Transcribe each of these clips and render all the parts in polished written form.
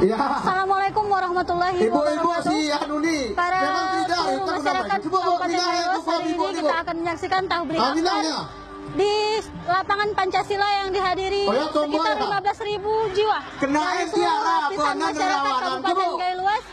Ya. Assalamualaikum warahmatullahi wabarakatuh. Si Anuni. Para seluruh masyarakat Kabupaten Gayo, hari ini kita akan menyaksikan tablik akbar di lapangan Pancasila yang dihadiri sekitar 15.000 jiwa dari seluruh lapisan masyarakat Kabupaten Gayo Luas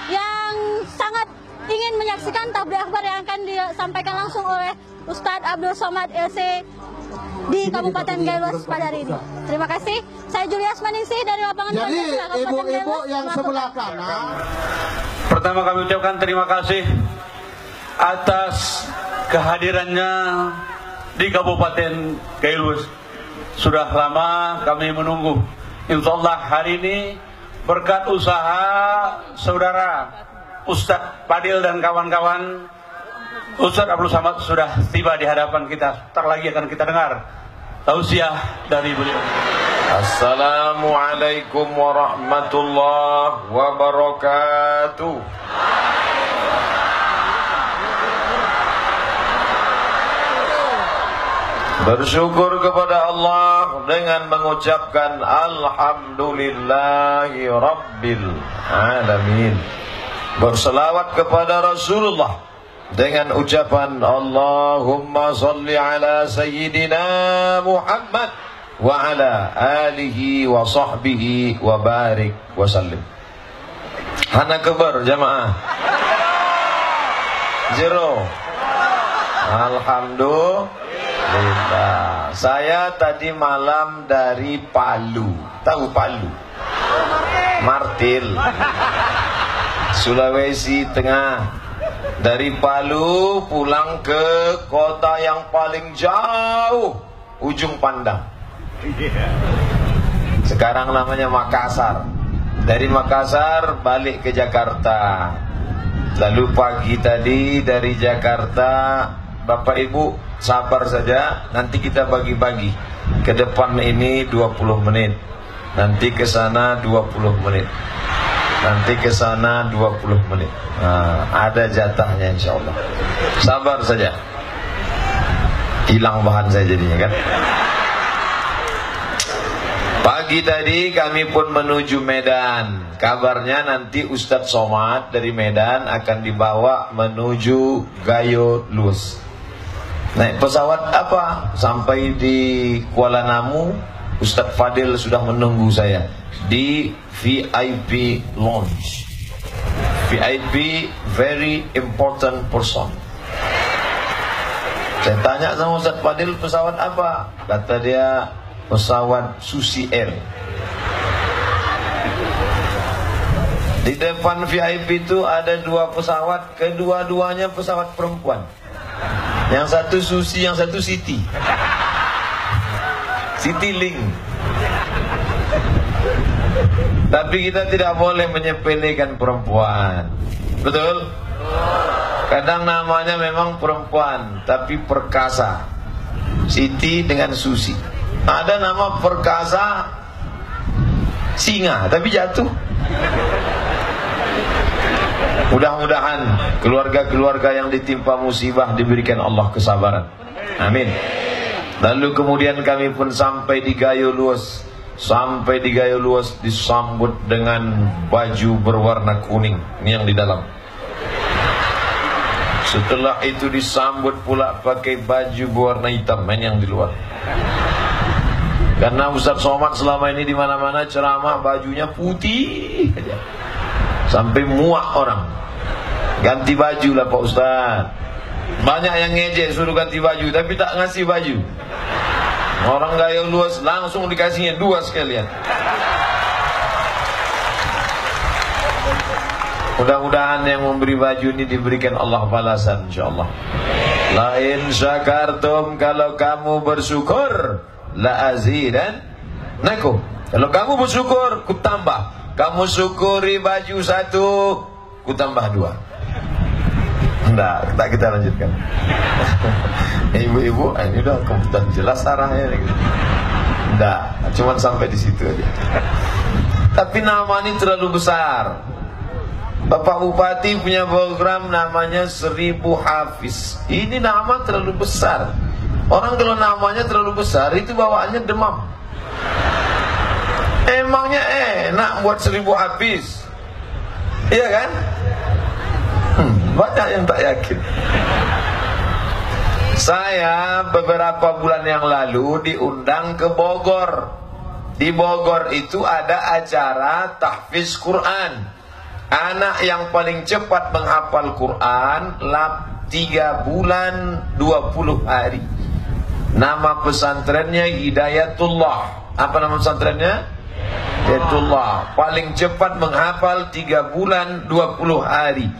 yang sangat ingin menyaksikan tablik akbar yang akan disampaikan langsung oleh Ustadz Abdul Somad LC di Kabupaten Gayo Luas pada hari ini. Terima kasih. Saya Julias Maningsih dari lapangan Pancasila Kabupaten Gayo Luas. Yang sebelah kanan. Pertama kami ucapkan terima kasih atas kehadirannya di Kabupaten Gayo Luas. Sudah lama kami menunggu. Insya Allah hari ini berkat usaha saudara Ustadz Fadil dan kawan-kawan, Ustadz Abdul Somad sudah tiba di hadapan kita. Tak lagi akan kita dengar tausiah dari beliau. Assalamualaikum warahmatullahi wabarakatuh. Bersyukur kepada Allah dengan mengucapkan Alhamdulillahi Rabbil Alamin. Berselawat kepada Rasulullah dengan ucapan Allahumma salli ala Sayyidina Muhammad wa ala alihi wa sahbihi wa barik wa sallim. Hana kebar jamaah. Zero. Alhamdulillah. Saya tadi malam dari Palu. Tahu Palu? Martil. Sulawesi Tengah. Dari Palu pulang ke kota yang paling jauh, ujung pandang. Sekarang namanya Makassar. Dari Makassar balik ke Jakarta. Lalu pagi tadi dari Jakarta, Bapak Ibu sabar saja, nanti kita bagi-bagi. Ke depan ini 20 menit. Nanti ke sana 20 menit. Nanti ke sana 20 menit. Nah, ada jatahnya insya Allah. Sabar saja. Hilang bahan saya jadinya kan. Pagi tadi kami pun menuju Medan. Kabarnya nanti Ustadz Somad dari Medan akan dibawa menuju Gayo Luas. Naik pesawat apa? Sampai di Kuala Namu, Ustadz Fadil sudah menunggu saya di VIP lounge. VIP, very important person. Saya tanya sama Ustadz Fadil, pesawat apa? Kata dia, pesawat Susi Air. Di depan VIP itu ada 2 pesawat, kedua-duanya pesawat perempuan. Yang satu Susi, yang satu Siti. Citylink. Tapi kita tidak boleh menyepelekan perempuan. Betul? Kadang namanya memang perempuan, tapi perkasa. Siti dengan Susi. Ada nama perkasa singa, tapi jatuh. Mudah-mudahan keluarga-keluarga yang ditimpa musibah diberikan Allah kesabaran. Amin. Lalu kemudian kami pun sampai di Gayo Luas. Sampai di Gayo Luas disambut dengan baju berwarna kuning. Ini yang di dalam. Setelah itu disambut pula pakai baju berwarna hitam. Ini yang di luar. Karena Ustadz Somad selama ini di mana-mana ceramah bajunya putih aja. Sampai muak orang. Ganti baju lah Pak Ustadz. Banyak yang ngejek suruh ganti baju, tapi tak ngasih baju. Orang Gayo Luas langsung dikasihnya 2 sekalian. Mudah-mudahan yang memberi baju ini diberikan Allah balasan insyaallah. La in syakartum, kalau kamu bersyukur, la azidannakum. Kalau kamu bersyukur, ku tambah. Kamu syukuri baju 1, ku tambah 2. Enggak, tak kita lanjutkan. Ibu-ibu, ini udah kemudian jelas arahnya. Enggak, cuma sampai di situ aja. Tapi nama ini terlalu besar. Bapak Bupati punya program namanya 1000 Hafiz. Ini nama terlalu besar. Orang kalau namanya terlalu besar itu bawaannya demam. Memangnya enak buat 1000 hafiz. Iya kan? Banyak yang tak yakin. Saya beberapa bulan yang lalu diundang ke Bogor. Di Bogor itu ada acara tahfiz Quran. Anak yang paling cepat menghafal Quran 3 bulan 20 hari. Nama pesantrennya Hidayatullah. Apa nama pesantrennya? Hidayatullah. Paling cepat menghafal 3 bulan 20 hari.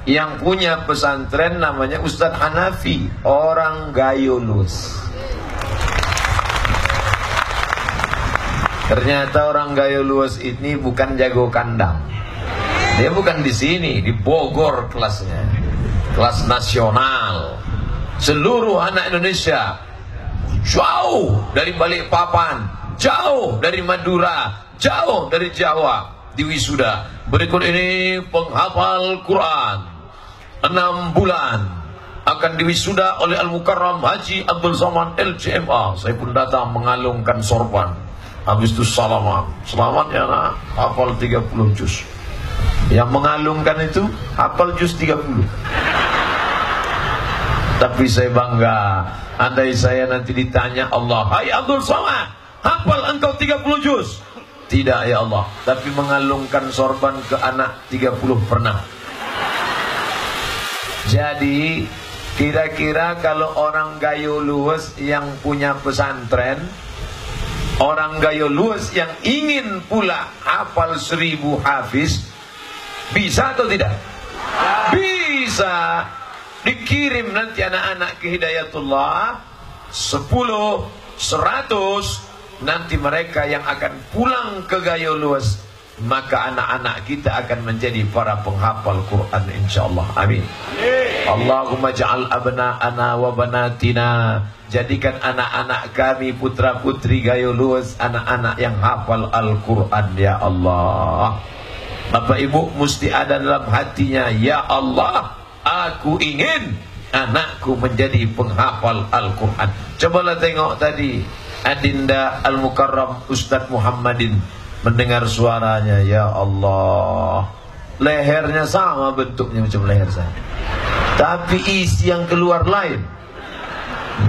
Yang punya pesantren namanya Ustadz Hanafi, orang Gayolus. Ternyata orang Gayolus ini bukan jago kandang. Dia bukan di sini, di Bogor kelasnya. Kelas nasional. Seluruh anak Indonesia, jauh dari Balikpapan, jauh dari Madura, jauh dari Jawa, di wisuda. Berikut ini penghafal Quran 6 bulan akan diwisuda oleh Al-Mukarram Haji Abdul Somad LCMA. Saya pun datang mengalungkan sorban. Habis itu selamat ya nak, hafal 30 juz. Yang mengalungkan itu hafal juz 30. Tapi saya bangga. Andai saya nanti ditanya Allah, hai Abdul Somad, hafal engkau 30 juz? Tidak ya Allah, tapi mengalungkan sorban ke anak 30 pernah. Jadi kira-kira kalau orang Gayolus yang punya pesantren, orang Gayolus yang ingin pula hafal 1000 hafiz, bisa atau tidak? Bisa. Dikirim nanti anak-anak ke Hidayatullah 10, 100. Nanti mereka yang akan pulang ke Gayolus, maka anak-anak kita akan menjadi para penghafal Quran insyaallah. Amin. Allahumma ja'al abna'ana wa banatina, jadikan anak-anak kami, putra-putri Gayolus, anak-anak yang hafal Al-Quran ya Allah. Bapak Ibu mesti ada dalam hatinya, ya Allah, aku ingin anakku menjadi penghafal Al-Quran. Cobalah tengok tadi Adinda Al-Mukarram Ustadz Muhammadin, mendengar suaranya, ya Allah, lehernya sama bentuknya macam leher saya, tapi isi yang keluar lain.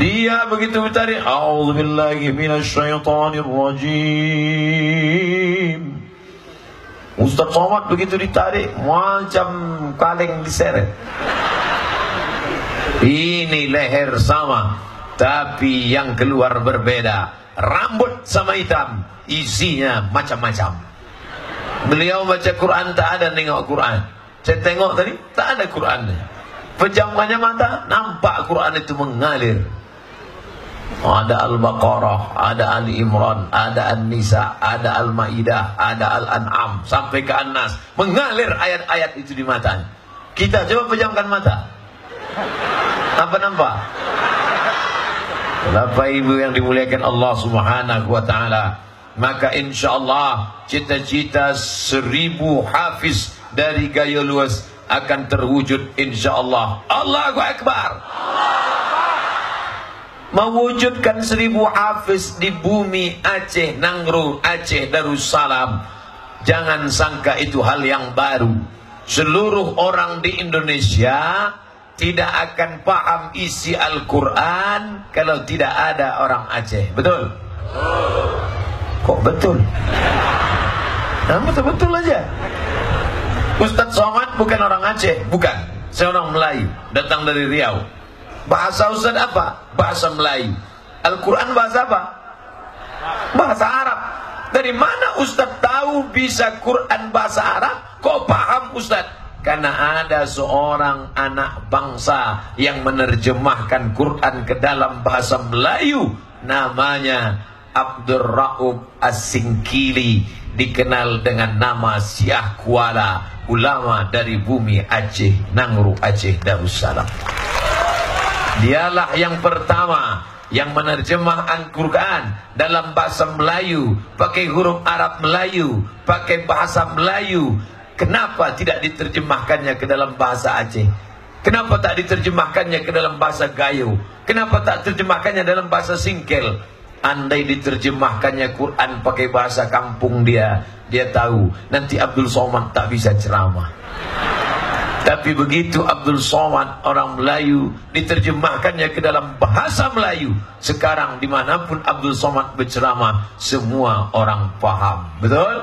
Dia begitu bertarik, a'udzubillahi minasyaitonirrajim. Ustadz Somad begitu ditarik macam kaleng diseret. Ini leher sama, tapi yang keluar berbeda. Rambut sama hitam, isinya macam-macam. Beliau baca Quran tak ada nengok Quran. Saya tengok tadi tak ada Qurannya. Pejamkannya mata, nampak Quran itu mengalir. Ada Al-Baqarah, ada Ali Imran, ada An-Nisa, ada Al-Maidah, ada Al-An'am, sampai ke An-Nas. Mengalir ayat-ayat itu di matanya. Kita coba pejamkan mata, apa nampak? Bapak Ibu yang dimuliakan Allah Subhanahu wa ta'ala, maka insyaallah cita-cita 1000 hafiz dari Gayolus akan terwujud insyaallah. Allahu Akbar. Mewujudkan 1000 hafiz di bumi Aceh, Nangro, Aceh Darussalam, jangan sangka itu hal yang baru. Seluruh orang di Indonesia tidak akan paham isi Al-Quran kalau tidak ada orang Aceh. Betul? Kok betul? Nah, betul-betul aja. Ustadz Somad bukan orang Aceh, bukan. Saya orang Melayu, datang dari Riau. Bahasa Ustadz apa? Bahasa Melayu. Al-Quran bahasa apa? Bahasa Arab. Dari mana Ustadz tahu bisa Quran bahasa Arab? Kok paham Ustadz? Karena ada seorang anak bangsa yang menerjemahkan Quran ke dalam bahasa Melayu, namanya Abdul Raub As-Singkili, dikenal dengan nama Syekh Kuala, ulama dari bumi Aceh, Nangro, Aceh Darussalam. Dialah yang pertama yang menerjemah Al-Quran dalam bahasa Melayu, pakai huruf Arab Melayu, pakai bahasa Melayu. Kenapa tidak diterjemahkannya ke dalam bahasa Aceh? Kenapa tak diterjemahkannya ke dalam bahasa Gayo? Kenapa tak diterjemahkannya dalam bahasa Singkel? Andai diterjemahkannya Quran pakai bahasa kampung dia tahu nanti Abdul Somad tak bisa ceramah. Tapi begitu Abdul Somad orang Melayu, diterjemahkannya ke dalam bahasa Melayu, sekarang dimanapun Abdul Somad berceramah, semua orang paham. Betul?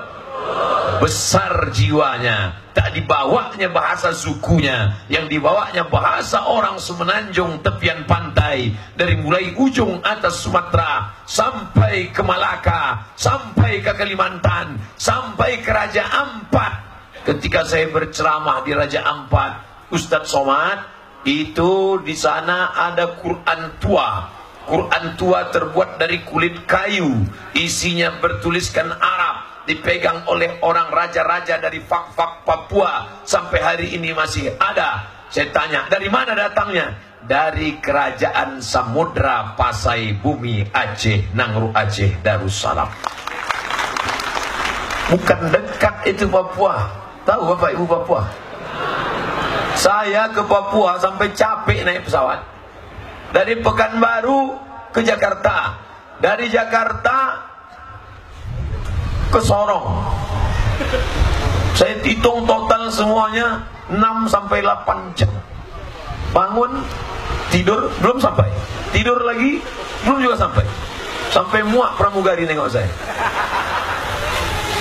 Besar jiwanya, tak dibawanya bahasa sukunya, yang dibawanya bahasa orang semenanjung tepian pantai, dari mulai ujung atas Sumatera sampai ke Malaka, sampai ke Kalimantan, sampai ke Raja Ampat. Ketika saya berceramah di Raja Ampat, Ustadz Somad, itu di sana ada Quran tua. Quran tua terbuat dari kulit kayu, isinya bertuliskan Arab, dipegang oleh orang raja-raja dari Fak-Fak Papua, sampai hari ini masih ada. Saya tanya, dari mana datangnya? Dari Kerajaan Samudra Pasai Bumi Aceh, Nangru Aceh, Darussalam. Bukan dekat itu Papua. Tahu Bapak Ibu Papua? Saya ke Papua sampai capek naik pesawat. Dari Pekanbaru ke Jakarta, dari Jakarta ke Sorong. Saya hitung total semuanya 6 sampai 8 jam. Bangun, tidur, belum sampai. Tidur lagi, belum juga sampai. Sampai muak pramugari nengok saya.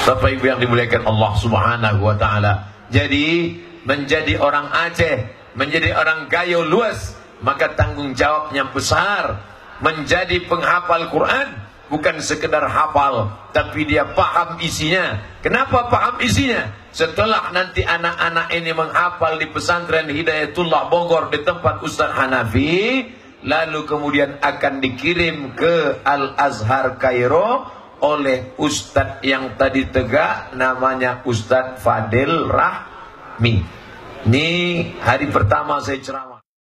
Bapak Ibu yang dimuliakan Allah Subhanahu wa taala. Jadi menjadi orang Aceh, menjadi orang Gayo luas, maka tanggung jawabnya besar. Menjadi penghafal Quran bukan sekedar hafal, tapi dia paham isinya. Kenapa paham isinya? Setelah nanti anak-anak ini menghafal di pesantren Hidayatullah Bogor di tempat Ustaz Hanafi, lalu kemudian akan dikirim ke Al-Azhar Kairo oleh Ustadz yang tadi tegak, namanya Ustadz Fadil Rahmi. Ini hari pertama saya ceramah.